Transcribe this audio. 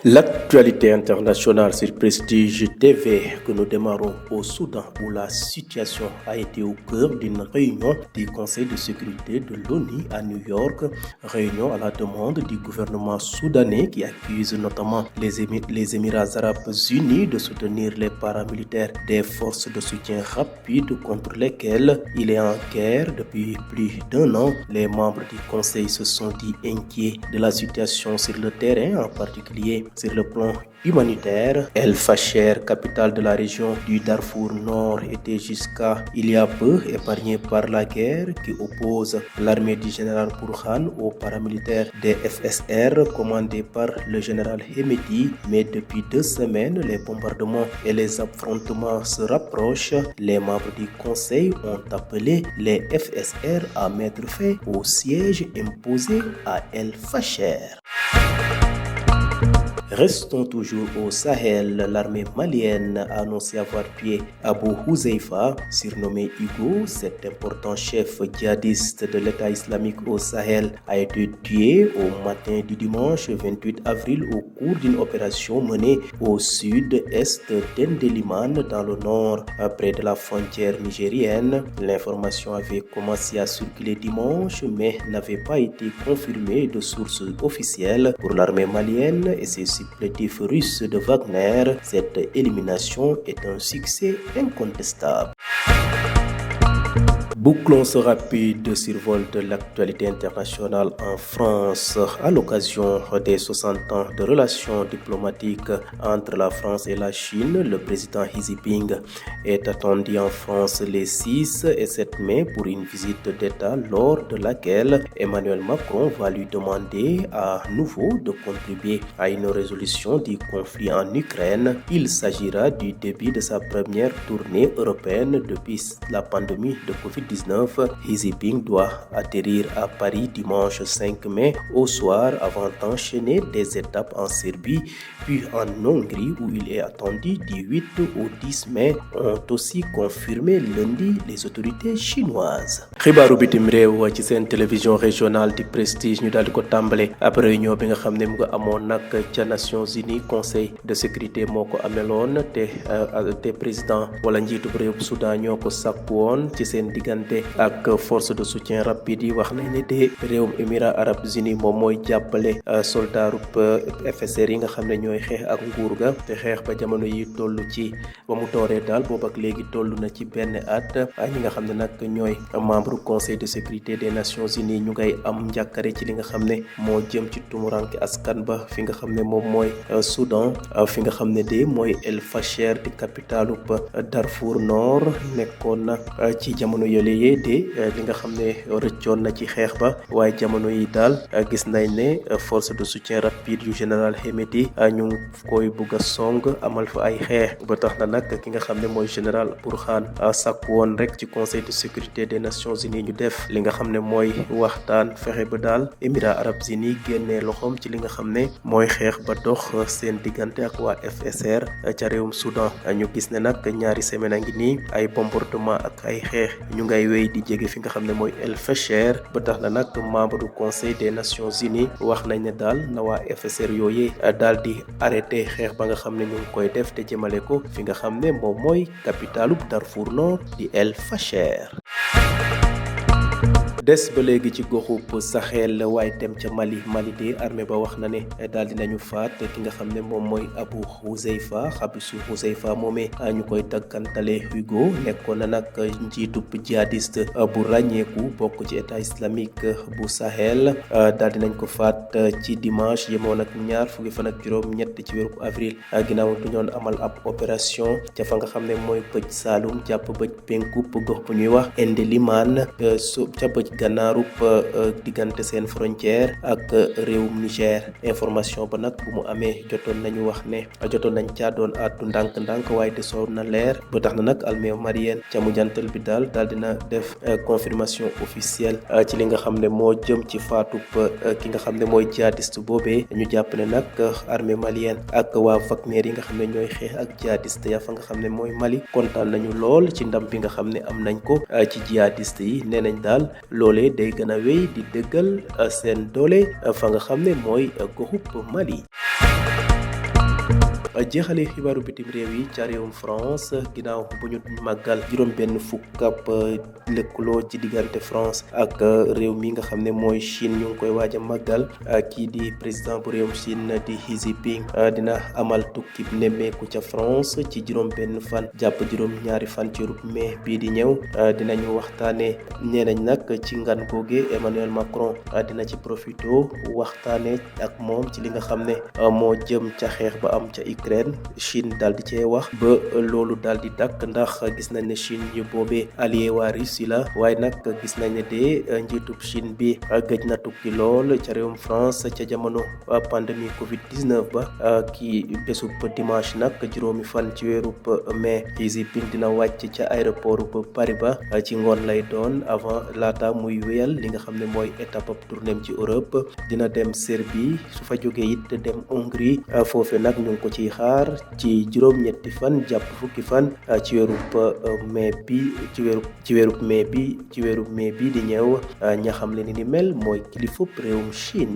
L'actualité internationale sur Prestige TV que nous démarrons au Soudan où la situation a été au cœur d'une réunion du Conseil de sécurité de l'ONU à New York, réunion à la demande du gouvernement soudanais qui accuse notamment les Émirats arabes unis de soutenir les paramilitaires des forces de soutien rapide contre lesquelles il est en guerre depuis plus d'un an. Les membres du Conseil se sont dit inquiets de la situation sur le terrain, en particulier sur le plan humanitaire. El Fasher, capitale de la région du Darfour Nord, était jusqu'à il y a peu épargnée par la guerre qui oppose l'armée du général Burhan aux paramilitaires des FSR commandés par le général Hemeti. Mais depuis 2 semaines, les bombardements et les affrontements se rapprochent. Les membres du Conseil ont appelé les FSR à mettre fin au siège imposé à El Fasher. Restons toujours au Sahel. L'armée malienne a annoncé avoir tué Abu Huzaifa, surnommé Hugo. Cet important chef djihadiste de l'État islamique au Sahel a été tué au matin du dimanche 28 avril au cours d'une opération menée au sud-est d'Endeliman, dans le nord, près de la frontière nigérienne. L'information avait commencé à circuler dimanche, mais n'avait pas été confirmée de sources officielles. Pour l'armée malienne et ses supplétifs russes de Wagner, cette élimination est un succès incontestable. Bouclons ce rapide survol de l'actualité internationale en France à l'occasion des 60 ans de relations diplomatiques entre la France et la Chine. Le président Xi Jinping est attendu en France les 6 et 7 mai pour une visite d'État lors de laquelle Emmanuel Macron va lui demander à nouveau de contribuer à une résolution du conflit en Ukraine. Il s'agira du début de sa première tournée européenne depuis la pandémie de Covid-19. Xi Jinping doit atterrir à Paris dimanche 5 mai au soir avant d'enchaîner des étapes en Serbie puis en Hongrie où il est attendu du 8 au 10 mai, ont aussi confirmé lundi les autorités chinoises. Xibaaru bitim réew ci seen télévision régionale du Prestige ñu daal di ko tàmbale ab réunion bi nga xam ne mu nga amoon nag ca Nations Unies Conseil de sécurité moo ko ameloon te président wala njiitu réew Soudan ñoo ko sàkku woon ci seen diggante ak force de soutien rapide yi. wax nañ ne de réewum Émirats arabes unis moom mooy jàppale soldaarub FSR yi nga xam ne ñooy xeex ak nguur ga te xeex ba jamono yi toll ci ba mu dooree daal boobu ak léegi toll na ci benn at. ñi nga xam ne nag ñooy membre conseil de sécurité des nations unies ñu ngay am njàkkare ci li nga xam ne moo jëm ci tumuranke askan ba fi nga xam ne moom mooy Soudan, fi nga xam ne de mooy El Fasher di capitalub Darfour Nord. nekkoon na ci jamono yooyu de li nga xam ne rëccoon na ci xeex ba, waaye jamono yi daal gis nañ ne force de soutien rapide yu général Hemeti ñu ngi koy bugg a song amal fa ay xeex ba tax na nag ki nga xam ne mooy général Burhan sàkk woon rek ci conseil de sécurité des nations unies ñu def li nga xam ne mooy waxtaan fexe ba daal Émirats arabes unis génnee loxoom ci li nga xam ne mooy xeex ba dox seen diggante ak waa FSR ca réewum Soudan. ñu gis ne nag ñaari semaine a ngi nii ay bombardement ak ay xeex ñu ngay wéy di jege fi nga xam ne mooy El Fasher ba tax na nag membre du conseil des nations unies wax nañ ne daal na waa FSR yooyee daal di arrêté xeex ba nga xam ne ñu ngi koy def te jëmale ko fi nga xam ne moom mooy capitalub Darfour Nord di El Fasher. des ba léegi ci goxub Sahel waaye dem ca Mali de armée ba wax na ne daal dinañu faat ki nga xam ne moom mooy Abu Huzaifa. Xabisu Huzaifa moomee ñu koy daggantale Hugo nekkoon na nag njiitub jihadiste bu ràññeeku bokk ci état islamique bu Sahel. daal dinañ ko faat ci dimanche yemoon ak 20 ci weeru avril ginnaaw du ñoon amal ab opération ca fa nga xam ne mooy bëj Saalum jàpp bëj penkub gox bu ñuy wax Endeliman ca bëj gannaarub diggante seen frontière ak réewum Niger. information ba nag bu mu amee jotoon nañ caa doon àddu ndànk-ndànk waaye desoon na leer ba tax na nag armée malienne ca mujjantal bi daal dina def confirmation officielle ci li nga xam ne moo jëm ci faatub ki nga xam ne mooy jihadiste boobee. ñu jàpp ne nag armée malienne ak waa Wagner yi nga xam ne ñooy xeex ak jihadiste ya fa nga xam ne mooy Mali kontaan nañu lool ci ndam bi nga xam ne am nañ ko ci jihadiste yi. nee nañ daal loolee day gën a wéy di dëggal seen doole fa nga xam ne mooy goxub Mali. jeexale xibaaru bitim réew yi ca réewum France ginnaaw bu ñu màggal juróom benn fukk ab lëkkaloo ci diggante France ak réew mi nga xam ne mooy Chine ñu ngi koy waaj a màggal kii di président bu réewum Chine di Xi Jinping dina amal tukki nemmeeku ca France ci juróom benn fan jàpp juróom ñaari fan ci mai bii di ñëw dinañu waxtaane ñeenañ nag ci ngan googe Emmanuel Macron dina ci profito waxtaane ak moom ci li nga xam ne moo jëm ca xeex ba am ca Ukraine Chine daal di cee wax ba loolu daal di dakk ndax gis nañ ne Chine yu boobee allié waa Russie la waaye nag gis nañ ne de njiitub Chine bi gëj na tukki lool ca réewum France ca jamono pandémie Covid-19 ba kii bésub dimanche nag juróomi fan ci weerub mai Xi Jinping dina wàcc ca aéroport bu Paris ba ci ngoon lay doon avant laata muy wéyal li nga xam ne mooy étape ab tournéem ci Europe dina dem Serbie su fa jógee it dem Hongrie foofe nag ñu ngi ko ciy xaar ci juróom-ñetti fan jàpp fukki fan ci weerub mai bi ci weerub mai bi di ñëw ña xam le ni mel mooy kilifub réewum Chine.